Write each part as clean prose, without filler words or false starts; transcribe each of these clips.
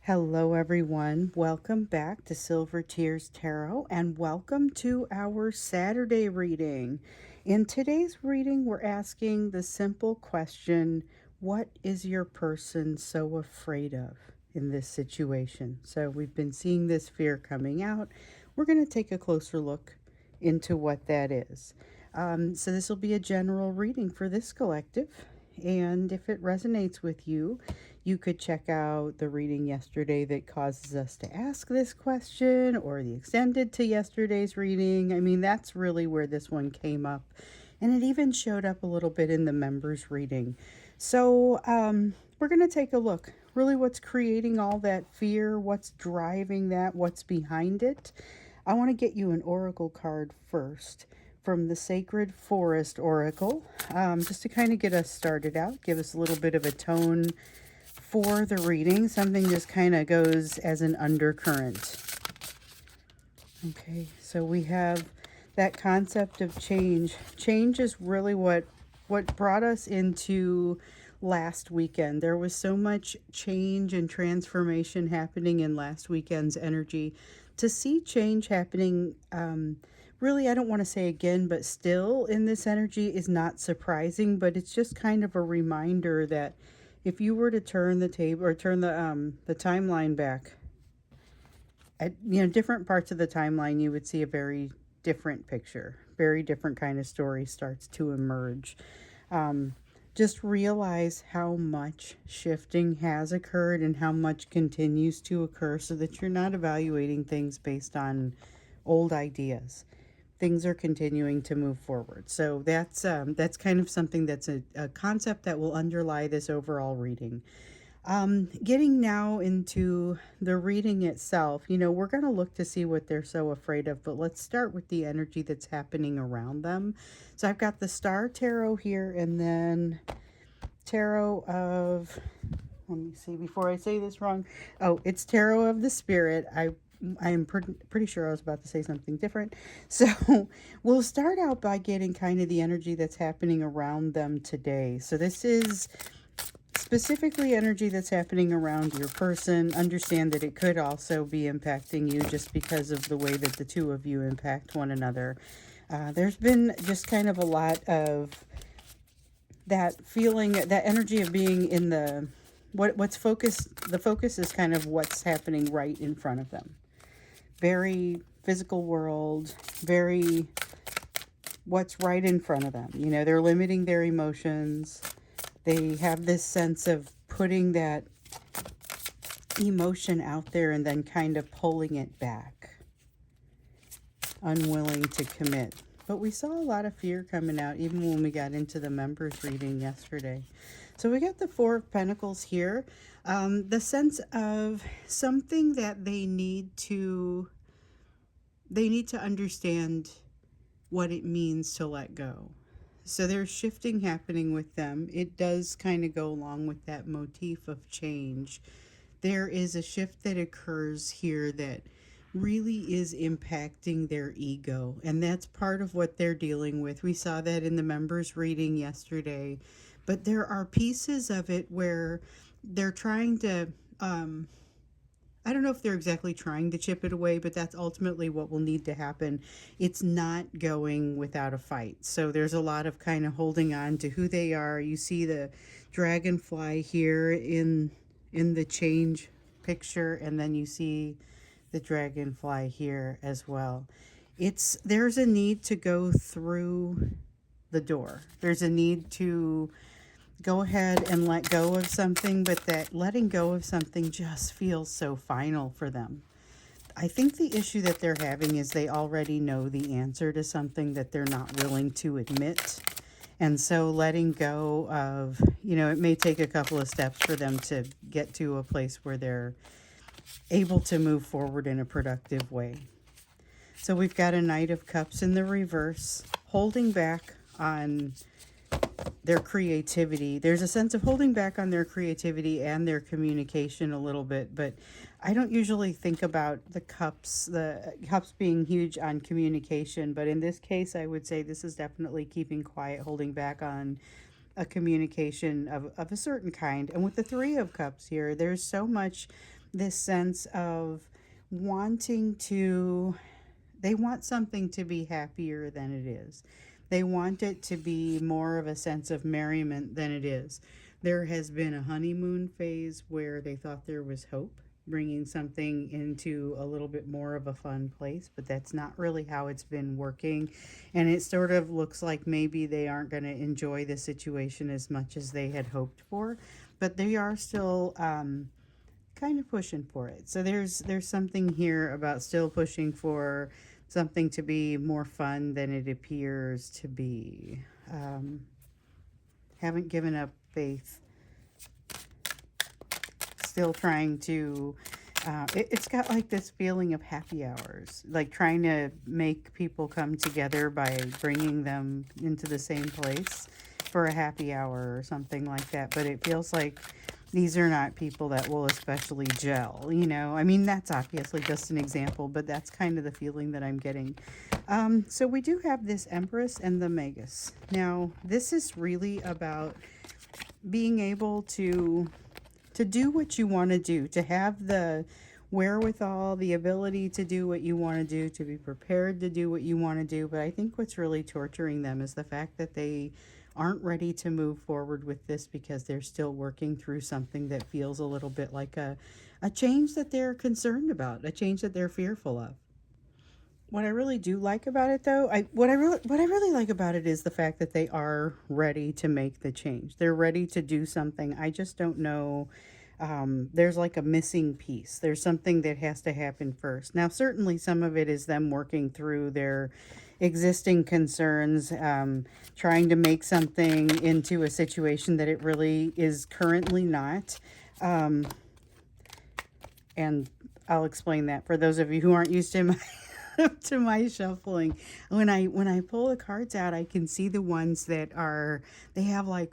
Hello, everyone. Welcome back to Silver Tears Tarot and welcome to our Saturday reading. In today's reading, we're asking the simple question, what is your person so afraid of in this situation? So, we've been seeing this fear coming out. We're going to take a closer look into what that is. So, this will be a general reading for this collective. And if it resonates with you, you could check out the reading yesterday that causes us to ask this question, or the extended to yesterday's reading. I mean, that's really where this one came up. And it even showed up a little bit in the members' reading. So, we're going to take a look. Really, what's creating all that fear? What's driving that? What's behind it? I want to get you an oracle card first from the Sacred Forest Oracle, just to kind of get us started out, give us a little bit of a tone for the reading. Something just kind of goes as an undercurrent. Okay, so we have that concept of change. Change is really what brought us into last weekend. There was so much change and transformation happening in last weekend's energy. To see change happening, really, I don't want to say again, but still in this energy is not surprising, but it's just kind of a reminder that if you were to turn the table or turn the timeline back at different parts of the timeline, you would see a very different picture, very different kind of story starts to emerge. Just realize how much shifting has occurred and how much continues to occur, so that you're not evaluating things based on old ideas. Things are continuing to move forward. So that's kind of something that's a concept that will underlie this overall reading. Getting now into the reading itself, we're going to look to see what they're so afraid of, but let's start with the energy that's happening around them. So I've got the Star Tarot here, and then Tarot of, let me see before I say this wrong. Oh, it's Tarot of the Spirit. I'm pretty sure I was about to say something different. So we'll start out by getting kind of the energy that's happening around them today. So this is specifically energy that's happening around your person. Understand that it could also be impacting you just because of the way that the two of you impact one another. There's been just kind of a lot of that feeling, that energy of being in the what's focused. The focus is kind of what's happening right in front of them. Very physical world, very what's right in front of them. They're limiting their emotions. They have this sense of putting that emotion out there and then kind of pulling it back. Unwilling to commit. But we saw a lot of fear coming out even when we got into the members reading yesterday. So we got the Four of Pentacles here. The sense of something that they need to understand what it means to let go. So there's shifting happening with them. It does kind of go along with that motif of change. There is a shift that occurs here that really is impacting their ego, and that's part of what they're dealing with. We saw that in the members reading yesterday, but there are pieces of it where they're trying to I don't know if they're exactly trying to chip it away, but that's ultimately what will need to happen. It's not going without a fight. So there's a lot of kind of holding on to who they are. You see the dragonfly here in the change picture, and then you see the dragonfly here as well. There's a need to go through the door. There's a need to go ahead and let go of something, but that letting go of something just feels so final for them. I think the issue that they're having is they already know the answer to something that they're not willing to admit. And so letting go of, it may take a couple of steps for them to get to a place where they're able to move forward in a productive way. So we've got a Knight of Cups in the reverse, holding back on their creativity. There's a sense of holding back on their creativity and their communication a little bit, but I don't usually think about the cups being huge on communication, but in this case, I would say this is definitely keeping quiet, holding back on a communication of a certain kind. And with the Three of Cups here, there's so much this sense of wanting to, they want something to be happier than it is. They want it to be more of a sense of merriment than it is. There has been a honeymoon phase where they thought there was hope, bringing something into a little bit more of a fun place, but that's not really how it's been working. And it sort of looks like maybe they aren't going to enjoy the situation as much as they had hoped for, but they are still kind of pushing for it. So there's something here about still pushing for something to be more fun than it appears to be. Haven't given up faith. Still trying to. It's got like this feeling of happy hours, like trying to make people come together by bringing them into the same place for a happy hour or something like that. But it feels like these are not people that will especially gel, you know. I mean, that's obviously just an example, but that's kind of the feeling that I'm getting. So we do have this Empress and the Magus. Now, this is really about being able to do what you want to do, to have the wherewithal, the ability to do what you want to do, to be prepared to do what you want to do. But I think what's really torturing them is the fact that they aren't ready to move forward with this because they're still working through something that feels a little bit like a change that they're concerned about, a change that they're fearful of. What I really do like about it, though, what I really like about it is the fact that they are ready to make the change. They're ready to do something. I just don't know. There's like a missing piece. There's something that has to happen first. Now, certainly, some of it is them working through their existing concerns, trying to make something into a situation that it really is currently not. And I'll explain that for those of you who aren't used to my to my shuffling. When I pull the cards out, I can see the ones that are, they have like,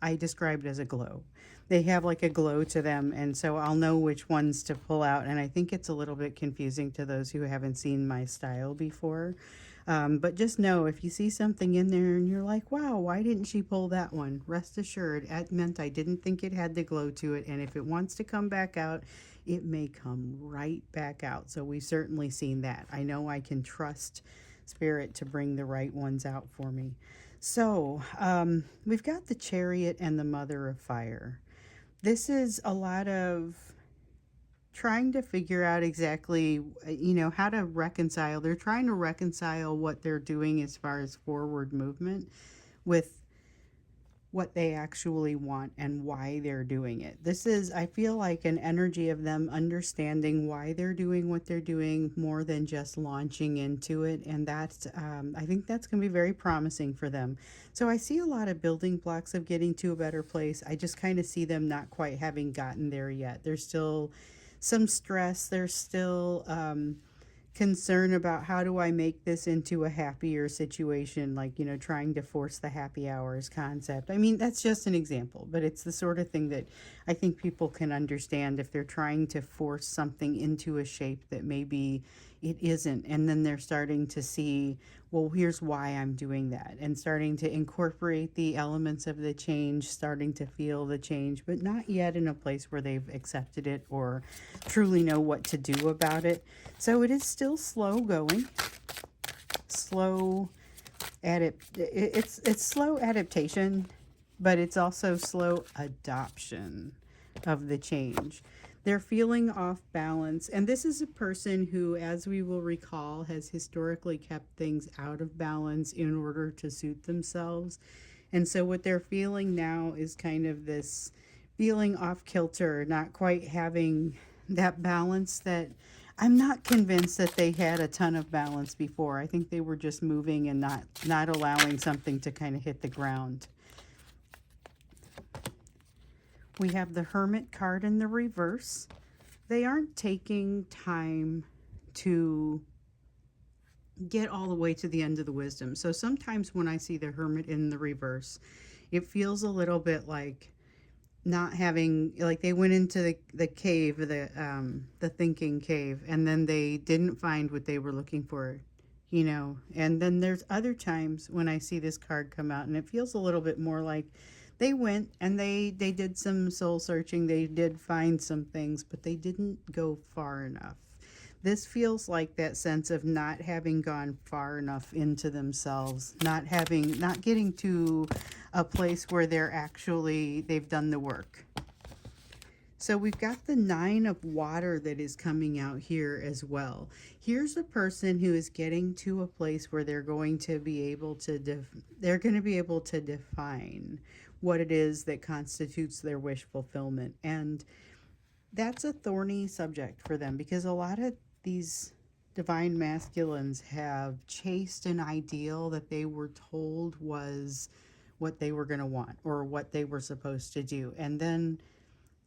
I described as a glow. They have like a glow to them, and so I'll know which ones to pull out. And I think it's a little bit confusing to those who haven't seen my style before. But just know if you see something in there and you're like, wow, why didn't she pull that one? Rest assured, it meant I didn't think it had the glow to it. And if it wants to come back out, it may come right back out. So we've certainly seen that. I know I can trust Spirit to bring the right ones out for me. So we've got the Chariot and the Mother of Fire. This is a lot of trying to figure out exactly, how to reconcile. They're trying to reconcile what they're doing as far as forward movement with what they actually want and why they're doing it. This is, I feel like, an energy of them understanding why they're doing what they're doing more than just launching into it. And that's, I think that's going to be very promising for them. So I see a lot of building blocks of getting to a better place. I just kind of see them not quite having gotten there yet. There's still some stress. There's still concern about how do I make this into a happier situation, like, trying to force the happy hours concept. I mean, that's just an example, but it's the sort of thing that I think people can understand if they're trying to force something into a shape that maybe it isn't. And then they're starting to see, well, here's why I'm doing that, and starting to incorporate the elements of the change, starting to feel the change, but not yet in a place where they've accepted it or truly know what to do about it. So it is still slow going, slow it's slow adaptation, but it's also slow adoption of the change. They're feeling off balance. And this is a person who, as we will recall, has historically kept things out of balance in order to suit themselves. And so what they're feeling now is kind of this feeling off kilter, not quite having that balance that I'm not convinced that they had a ton of balance before. I think they were just moving and not allowing something to kind of hit the ground. We have the Hermit card in the reverse. They aren't taking time to get all the way to the end of the wisdom. So sometimes when I see the Hermit in the reverse, it feels a little bit like not having, like they went into the cave, the thinking cave, and then they didn't find what they were looking for, and then there's other times when I see this card come out and it feels a little bit more like They went and they did some soul searching. They did find some things, but they didn't go far enough. This feels like that sense of not having gone far enough into themselves, not getting to a place where they've done the work. So we've got the 9 of water that is coming out here as well. Here's a person who is getting to a place where they're going to be able to define what it is that constitutes their wish fulfillment. And that's a thorny subject for them, because a lot of these divine masculines have chased an ideal that they were told was what they were going to want or what they were supposed to do. And then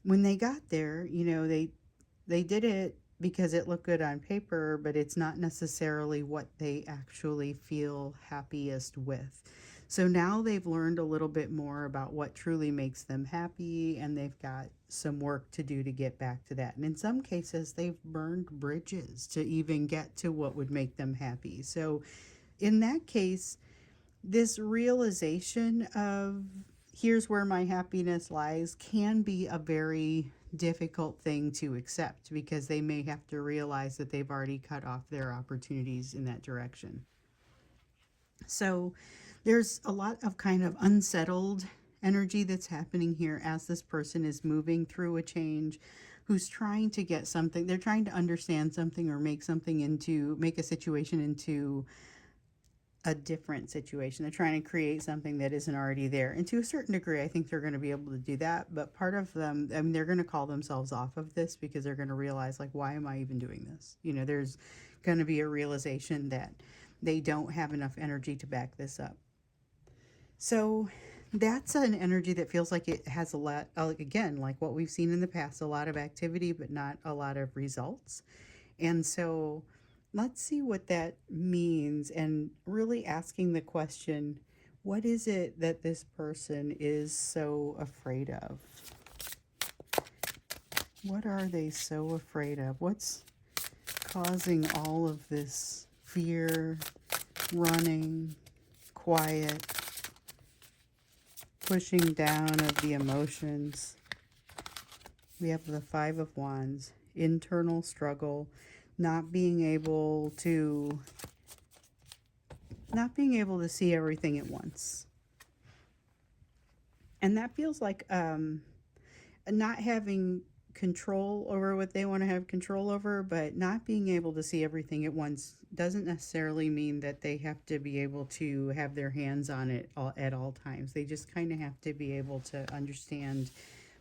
when they got there, they did it because it looked good on paper, but it's not necessarily what they actually feel happiest with. So now they've learned a little bit more about what truly makes them happy, and they've got some work to do to get back to that. And in some cases, they've burned bridges to even get to what would make them happy. So in that case, this realization of here's where my happiness lies can be a very difficult thing to accept, because they may have to realize that they've already cut off their opportunities in that direction. So there's a lot of kind of unsettled energy that's happening here as this person is moving through a change, who's trying to get something. They're trying to understand something or make a situation into a different situation. They're trying to create something that isn't already there. And to a certain degree, I think they're going to be able to do that. But part of them, I mean, they're going to call themselves off of this, because they're going to realize, like, why am I even doing this? There's going to be a realization that they don't have enough energy to back this up. So that's an energy that feels like it has a lot, again, like what we've seen in the past, a lot of activity, but not a lot of results. And so let's see what that means, and really asking the question, what is it that this person is so afraid of? What are they so afraid of? What's causing all of this fear, running, quiet, pushing down of the emotions? We have the 5 of Wands, internal struggle, not being able to see everything at once. And that feels like not having control over what they want to have control over, but not being able to see everything at once doesn't necessarily mean that they have to be able to have their hands on it at all times. They just kind of have to be able to understand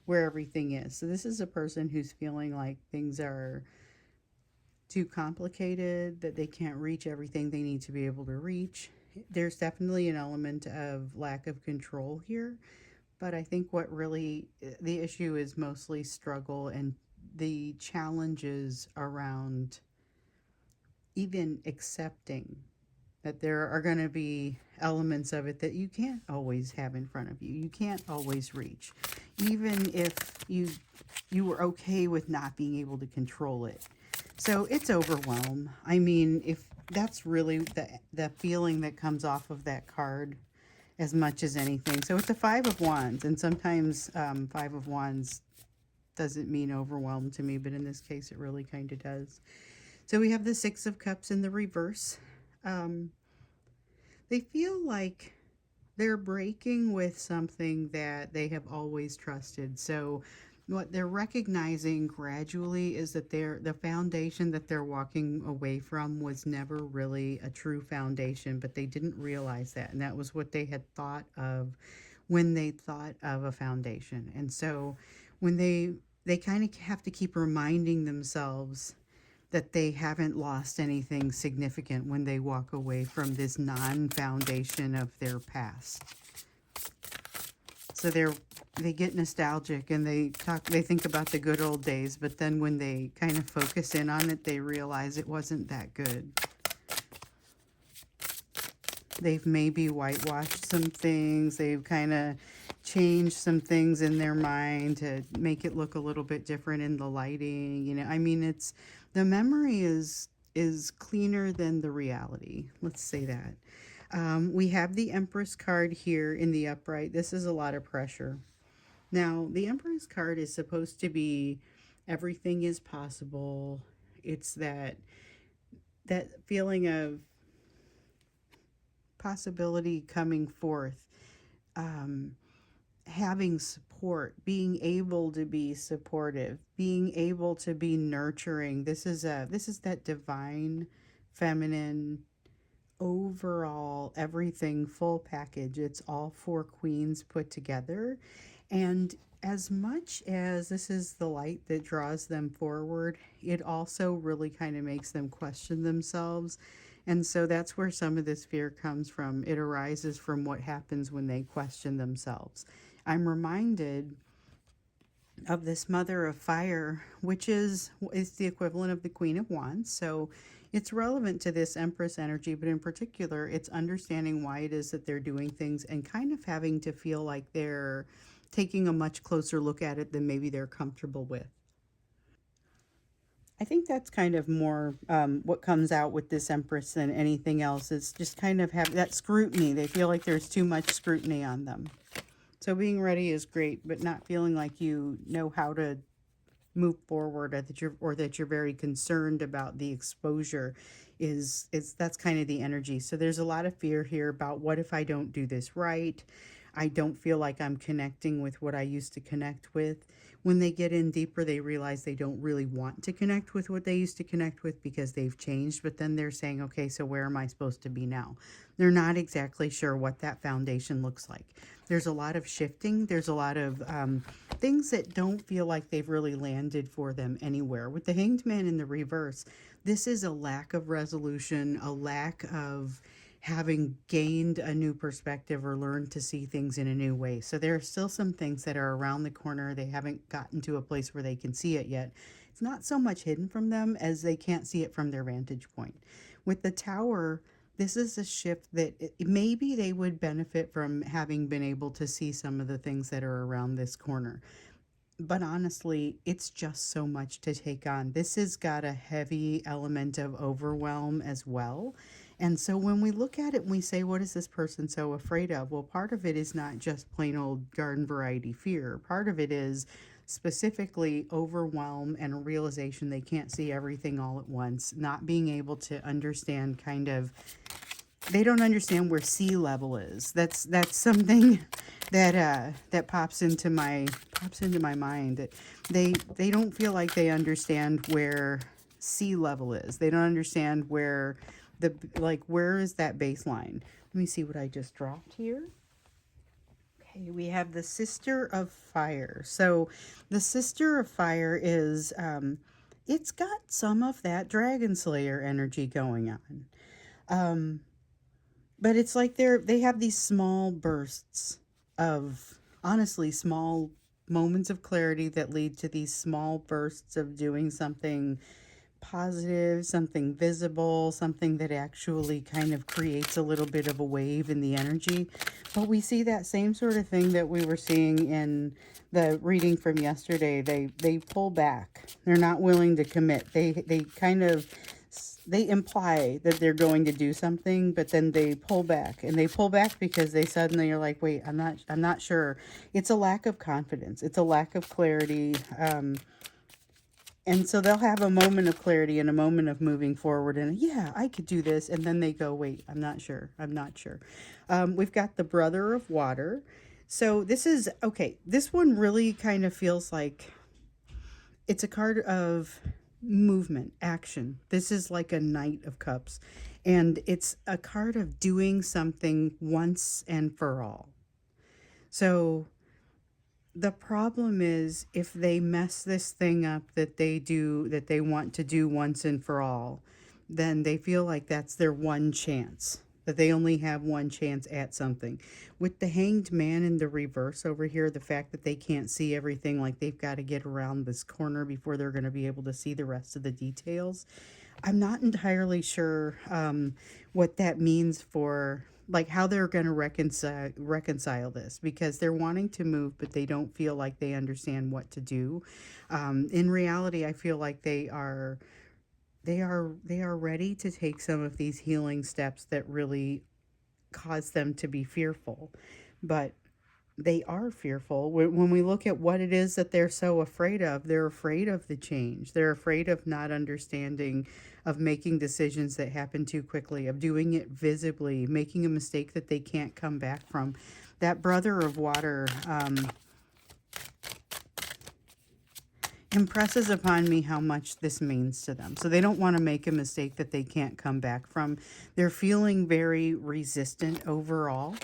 where everything is. So this is a person who's feeling like things are too complicated, that they can't reach everything they need to be able to reach. There's definitely an element of lack of control here, but I think the issue is mostly struggle and the challenges around even accepting that there are going to be elements of it that you can't always have in front of you. You can't always reach. Even if you were okay with not being able to control it. So it's overwhelm. I mean, if that's really the feeling that comes off of that card as much as anything. So it's a 5 of Wands, and sometimes 5 of Wands doesn't mean overwhelmed to me, but in this case it really kind of does. So we have the 6 of Cups in the reverse. They feel like they're breaking with something that they have always trusted. So what they're recognizing gradually is that the foundation that they're walking away from was never really a true foundation, but they didn't realize that. And that was what they had thought of when they thought of a foundation. And so when they kind of have to keep reminding themselves that they haven't lost anything significant when they walk away from this non-foundation of their past. So they get nostalgic and they think about the good old days, but then when they kind of focus in on it, they realize it wasn't that good. They've maybe whitewashed some things. They've kind of changed some things in their mind to make it look a little bit different in the lighting. I mean, the memory is cleaner than the reality. Let's say that. We have the Empress card here in the upright. This is a lot of pressure. Now, the Empress card is supposed to be everything is possible. It's that feeling of possibility coming forth, um, having support, being able to be supportive, being able to be nurturing. This is that divine feminine overall everything full package. It's all four queens put together. And as much as this is the light that draws them forward, it also really kind of makes them question themselves. And so that's where some of this fear comes from. It arises from what happens when they question themselves. I'm reminded of this mother of fire, which is the equivalent of the Queen of Wands. So it's relevant to this Empress energy, but in particular, it's understanding why it is that they're doing things and kind of having to feel like they're taking a much closer look at it than maybe they're comfortable with. I think that's kind of more what comes out with this Empress than anything else. Is just kind of have that scrutiny. They feel like there's too much scrutiny on them. So being ready is great, but not feeling like you know how to move forward, or that you're very concerned about the exposure is that's kind of the energy. So there's a lot of fear here about what if I don't do this right? I don't feel like I'm connecting with what I used to connect with. When they get in deeper, they realize they don't really want to connect with what they used to connect with because they've changed. But then they're saying, okay, so where am I supposed to be now? They're not exactly sure what that foundation looks like. There's a lot of shifting. There's a lot of things that don't feel like they've really landed for them anywhere. With the Hanged Man in the reverse, this is a lack of resolution, a lack of having gained a new perspective or learned to see things in a new way. So there are still some things that are around the corner. They haven't gotten to a place where they can see it yet. It's not so much hidden from them as they can't see it from their vantage point. With the Tower, this is a shift that maybe they would benefit from having been able to see some of the things that are around this corner. But honestly, it's just so much to take on. This has got a heavy element of overwhelm as well. And so when we look at it and we say, what is this person so afraid of? Well, part of it is not just plain old garden variety fear. Part of it is specifically overwhelm and a realization they can't see everything all at once, not being able to understand kind of, they don't understand where sea level is. That's something that pops into my mind. That they don't feel like they understand where sea level is. They don't understand where where is that baseline. Let me see what I just dropped here. Okay, we have the Sister of Fire. So the Sister of Fire is it's got some of that Dragon Slayer energy going on. Um, but it's like they have these small bursts of, honestly, small moments of clarity that lead to these small bursts of doing something positive, something visible, something that actually kind of creates a little bit of a wave in the energy. But we see that same sort of thing that we were seeing in the reading from yesterday. They pull back. They're not willing to commit. They kind of, they imply that they're going to do something, but then they pull back, and they pull back because they suddenly are like, wait, I'm not sure. It's a lack of confidence. It's a lack of clarity. And so they'll have a moment of clarity and a moment of moving forward, and yeah, I could do this. And then they go, wait, I'm not sure. I'm not sure. We've got the Brother of Water. So this is okay. This one really kind of feels like it's a card of movement, action. This is like a Knight of Cups, and it's a card of doing something once and for all. So the problem is if they mess this thing up that they want to do once and for all, then they feel like that's their one chance, that they only have one chance at something. With the Hanged Man in the reverse over here, the fact that they can't see everything, like they've got to get around this corner before they're going to be able to see the rest of the details. I'm not entirely sure what that means for, like, how they're going to reconcile this, because they're wanting to move, but they don't feel like they understand what to do. In reality, I feel like they are ready to take some of these healing steps that really cause them to be fearful. But they are fearful. When we look at what it is that they're so afraid of, they're afraid of the change. They're afraid of not understanding, of making decisions that happen too quickly, of doing it visibly, making a mistake that they can't come back from. That brother of water impresses upon me how much this means to them. So they don't want to make a mistake that they can't come back from. They're feeling very resistant overall,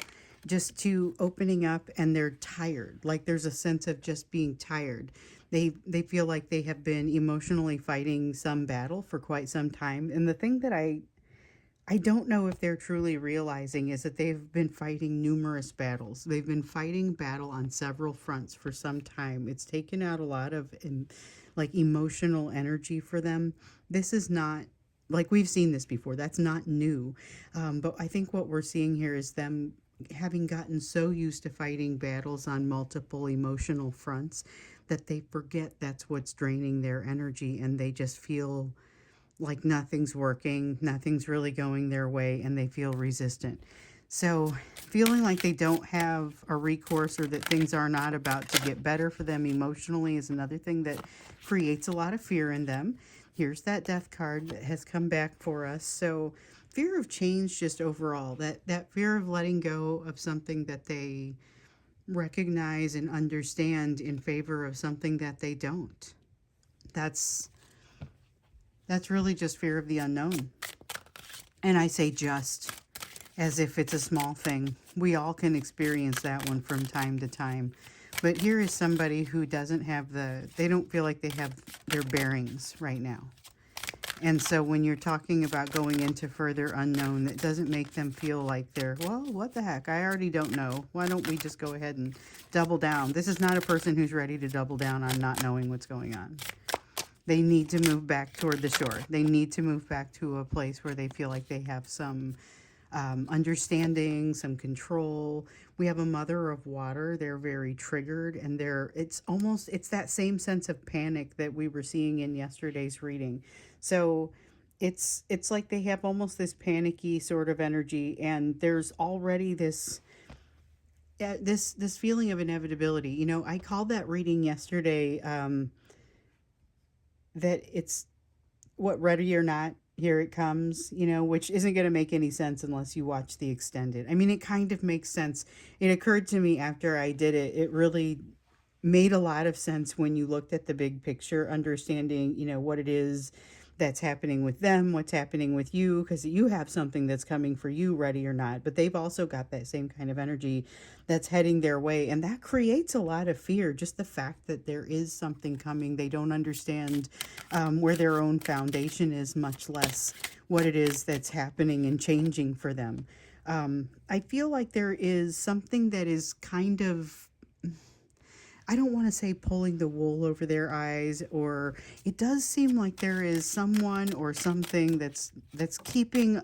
just to opening up, and they're tired. Like there's a sense of just being tired. They feel like they have been emotionally fighting some battle for quite some time. And the thing that I don't know if they're truly realizing is that they've been fighting numerous battles. They've been fighting battle on several fronts for some time. It's taken out a lot of like emotional energy for them. This is not like we've seen this before. That's not new. But I think what we're seeing here is them having gotten so used to fighting battles on multiple emotional fronts that they forget that's what's draining their energy, and they just feel like nothing's working, nothing's really going their way, and they feel resistant. So, feeling like they don't have a recourse, or that things are not about to get better for them emotionally, is another thing that creates a lot of fear in them. Here's that death card that has come back for us. So, fear of change, just overall, that fear of letting go of something that they recognize and understand in favor of something that they don't. That's really just fear of the unknown. And I say just as if it's a small thing. We all can experience that one from time to time. But here is somebody who doesn't have they don't feel like they have their bearings right now. And so when you're talking about going into further unknown, that doesn't make them feel like they're, well, what the heck? I already don't know. Why don't we just go ahead and double down? This is not a person who's ready to double down on not knowing what's going on. They need to move back toward the shore. They need to move back to a place where they feel like they have some understanding, some control. We have a mother of water. They're very triggered, and it's that same sense of panic that we were seeing in yesterday's reading. So it's like they have almost this panicky sort of energy, and there's already this feeling of inevitability. You know, I called that reading yesterday that it's what, ready or not, here it comes, you know, which isn't going to make any sense unless you watch the extended. I mean, it kind of makes sense. It occurred to me after I did it. It really made a lot of sense when you looked at the big picture, understanding, you know, what it is that's happening with them, what's happening with you, because you have something that's coming for you, ready or not. But they've also got that same kind of energy that's heading their way. And that creates a lot of fear, just the fact that there is something coming. They don't understand where their own foundation is, much less what it is that's happening and changing for them. I feel like there is something that is kind of, I don't want to say pulling the wool over their eyes, or it does seem like there is someone or something that's keeping,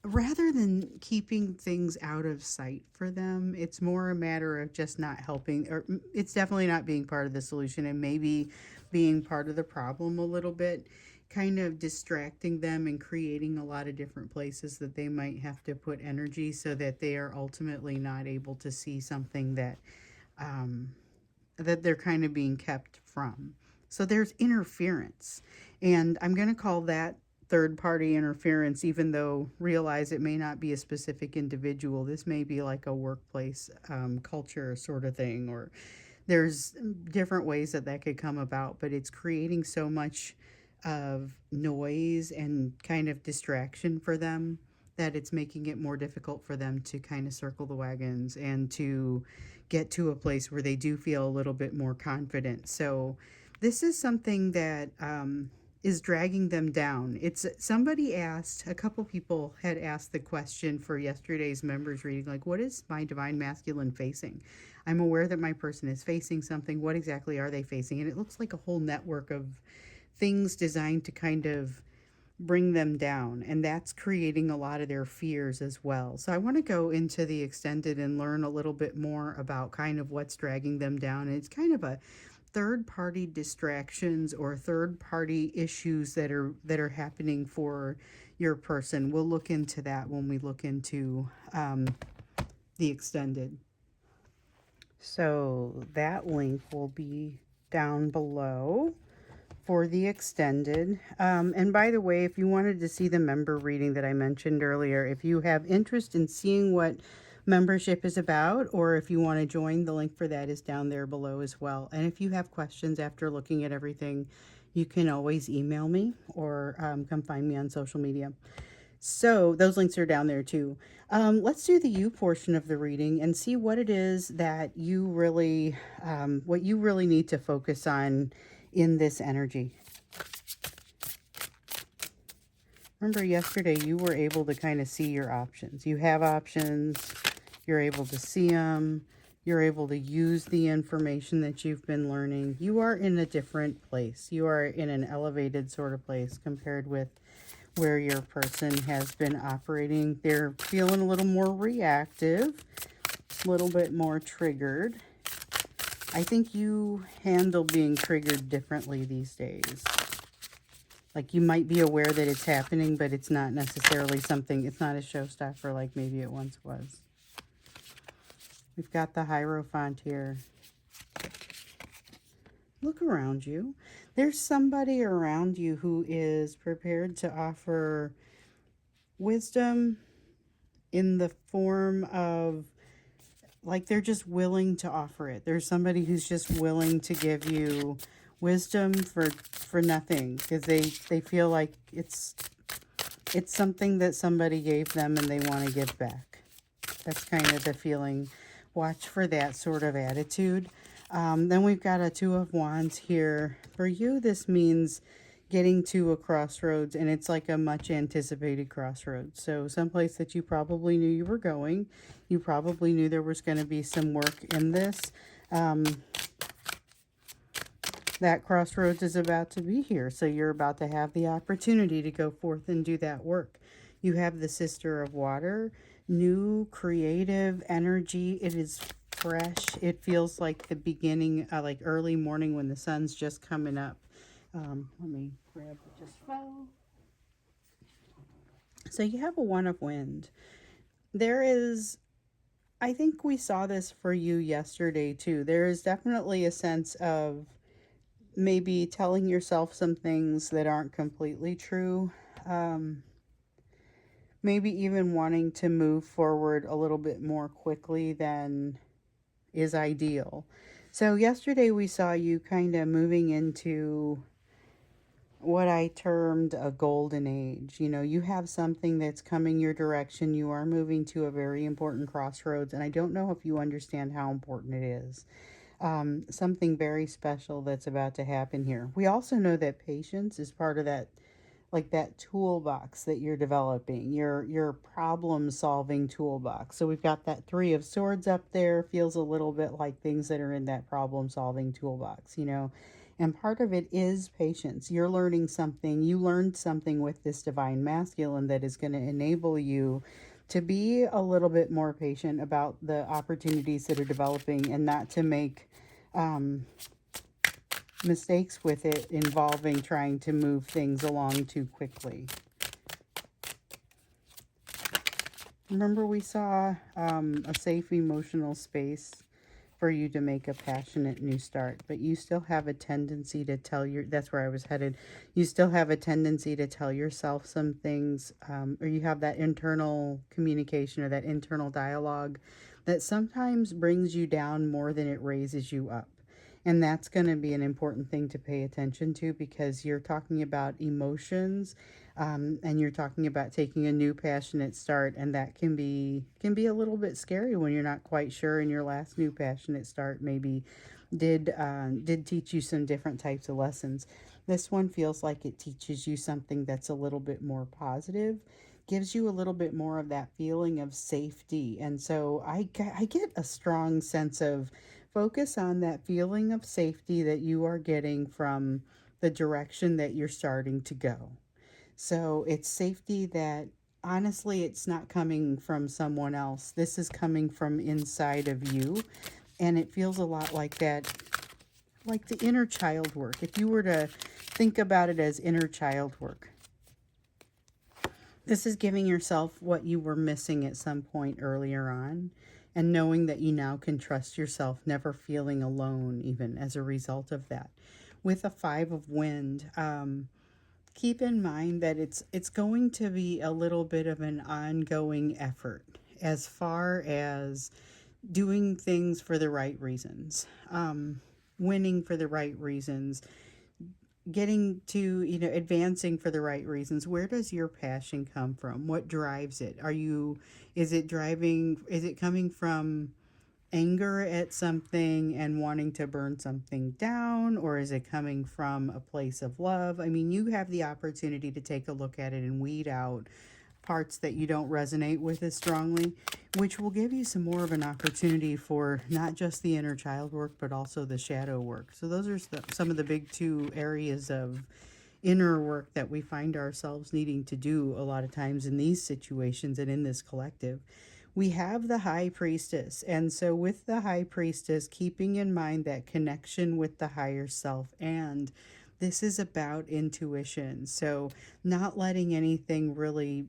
rather than keeping things out of sight for them, it's more a matter of just not helping, or it's definitely not being part of the solution, and maybe being part of the problem a little bit, kind of distracting them and creating a lot of different places that they might have to put energy, so that they are ultimately not able to see something that that they're kind of being kept from. So there's interference, and I'm going to call that third party interference, even though realize it may not be a specific individual. This may be like a workplace culture sort of thing, or there's different ways that could come about, but it's creating so much of noise and kind of distraction for them that it's making it more difficult for them to kind of circle the wagons and to get to a place where they do feel a little bit more confident. So this is something that is dragging them down. It's somebody asked, a couple people had asked the question for yesterday's members reading, like, what is my divine masculine facing? I'm aware that my person is facing something. What exactly are they facing? And it looks like a whole network of things designed to kind of bring them down, and that's creating a lot of their fears as well. So I want to go into the extended and learn a little bit more about kind of what's dragging them down. And it's kind of a third-party distractions or third-party issues that are happening for your person. We'll look into that when we look into the extended. So that link will be down below for the extended. And by the way, if you wanted to see the member reading that I mentioned earlier, if you have interest in seeing what membership is about, or if you want to join, the link for that is down there below as well. And if you have questions after looking at everything, you can always email me or come find me on social media. So those links are down there too. Let's do the you portion of the reading and see what it is that you really, what you really need to focus on in this energy. Remember yesterday you were able to kind of see your options. You have options, you're able to see them, you're able to use the information that you've been learning. You are in a different place. You are in an elevated sort of place compared with where your person has been operating. They're feeling a little more reactive, a little bit more triggered. I think you handle being triggered differently these days. Like you might be aware that it's happening, but it's not necessarily something, it's not a showstopper like maybe it once was. We've got the Hierophant here. Look around you. There's somebody around you who is prepared to offer wisdom in the form of, like, they're just willing to offer it. There's somebody who's just willing to give you wisdom for nothing, because they feel like it's something that somebody gave them and they want to give back. That's kind of the feeling. Watch for that sort of attitude. Then we've got a Two of Wands here. For you, this means getting to a crossroads, and it's like a much anticipated crossroads. So someplace that you probably knew you were going. You probably knew there was going to be some work in this. That crossroads is about to be here. So you're about to have the opportunity to go forth and do that work. You have the Sister of Water, new creative energy. It is fresh. It feels like the beginning, like early morning when the sun's just coming up. Let me grab it just fell. So you have a One of Wind. There is, I think we saw this for you yesterday too. There is definitely a sense of maybe telling yourself some things that aren't completely true. Maybe even wanting to move forward a little bit more quickly than is ideal. So yesterday we saw you kind of moving into what I termed a golden age. You know, you have something that's coming your direction. You are moving to a very important crossroads, and I don't know if you understand how important it is. Something very special that's about to happen here. We also know that patience is part of that, like that toolbox that you're developing, your problem solving toolbox. So we've got that Three of Swords up there. Feels a little bit like things that are in that problem solving toolbox, you know. And part of it is patience. You're learning something. You learned something with this Divine Masculine that is going to enable you to be a little bit more patient about the opportunities that are developing, and not to make mistakes with it involving trying to move things along too quickly. Remember, we saw a safe emotional space for you to make a passionate new start, but you still have a tendency to tell that's where I was headed. You still have a tendency to tell yourself some things, or you have that internal communication or that internal dialogue that sometimes brings you down more than it raises you up. And that's going to be an important thing to pay attention to, because you're talking about emotions, and you're talking about taking a new passionate start, and that can be a little bit scary when you're not quite sure. And your last new passionate start maybe did teach you some different types of lessons. This one feels like it teaches you something that's a little bit more positive, gives you a little bit more of that feeling of safety. And so I get a strong sense of focus on that feeling of safety that you are getting from the direction that you're starting to go. So it's safety that, honestly, it's not coming from someone else. This is coming from inside of you. And it feels a lot like that like the inner child work. If you were to think about it as inner child work, this is giving yourself what you were missing at some point earlier on, and knowing that you now can trust yourself, never feeling alone even as a result of that. With a five of wind, keep in mind that it's going to be a little bit of an ongoing effort as far as doing things for the right reasons, winning for the right reasons, getting to, advancing for the right reasons. Where does your passion come from? What drives it? Is it coming from anger at something and wanting to burn something down, or is it coming from a place of love? I mean, you have the opportunity to take a look at it and weed out parts that you don't resonate with as strongly, which will give you some more of an opportunity for not just the inner child work, but also the shadow work. So those are some of the big two areas of inner work that we find ourselves needing to do a lot of times in these situations and in this collective. We have the high priestess, and so with the high priestess, keeping in mind that connection with the higher self, and this is about intuition, so not letting anything really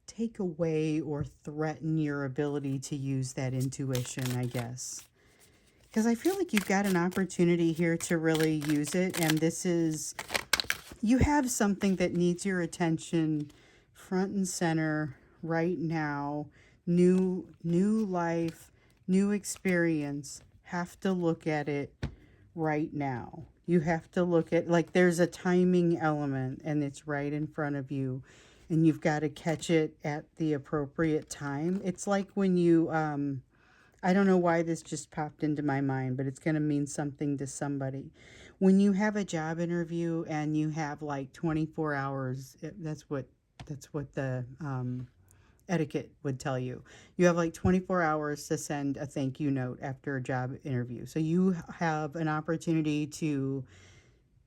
take away or threaten your ability to use that intuition, I guess. Because I feel like you've got an opportunity here to really use it, and you have something that needs your attention front and center right now. New life, new experience. Have to look at it right now. You have to look at, like, there's a timing element and it's right in front of you, and you've got to catch it at the appropriate time. It's like when you I don't know why this just popped into my mind, but it's going to mean something to somebody. When you have a job interview and you have like 24 hours, that's what the etiquette would tell you. You have like 24 hours to send a thank you note after a job interview. So you have an opportunity to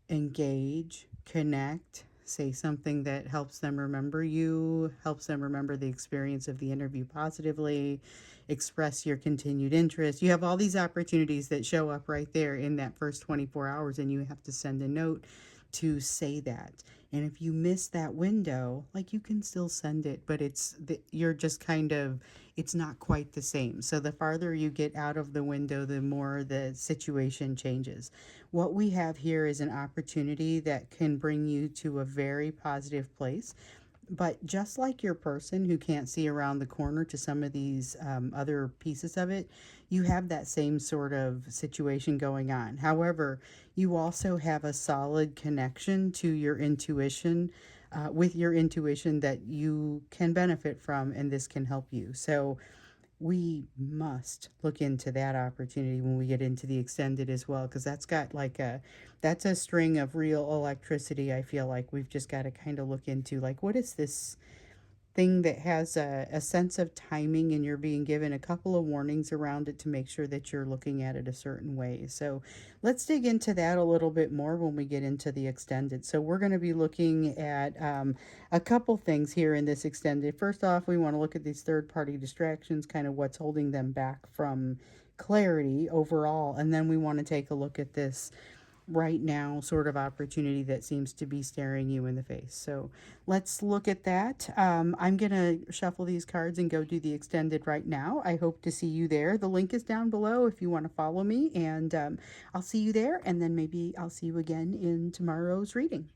engage, connect, say something that helps them remember you, helps them remember the experience of the interview positively, express your continued interest. You have all these opportunities that show up right there in that first 24 hours, and you have to send a note to say that. And if you miss that window, like, you can still send it, but you're just kind of, it's not quite the same. So the farther you get out of the window, the more the situation changes. What we have here is an opportunity that can bring you to a very positive place. But just like your person who can't see around the corner to some of these other pieces of it, you have that same sort of situation going on. However, you also have a solid connection to your intuition, with your intuition, that you can benefit from, and this can help you. So we must look into that opportunity when we get into the extended as well, because that's a string of real electricity. I feel like we've just got to kind of look into, like, what is this thing that has a sense of timing, and you're being given a couple of warnings around it to make sure that you're looking at it a certain way. So let's dig into that a little bit more when we get into the extended. So we're going to be looking at a couple things here in this extended. First off, we want to look at these third-party distractions, kind of what's holding them back from clarity overall, and then we want to take a look at this right now sort of opportunity that seems to be staring you in the face. So let's look at that. I'm going to shuffle these cards and go do the extended right now. I hope to see you there. The link is down below if you want to follow me, and I'll see you there, and then maybe I'll see you again in tomorrow's reading.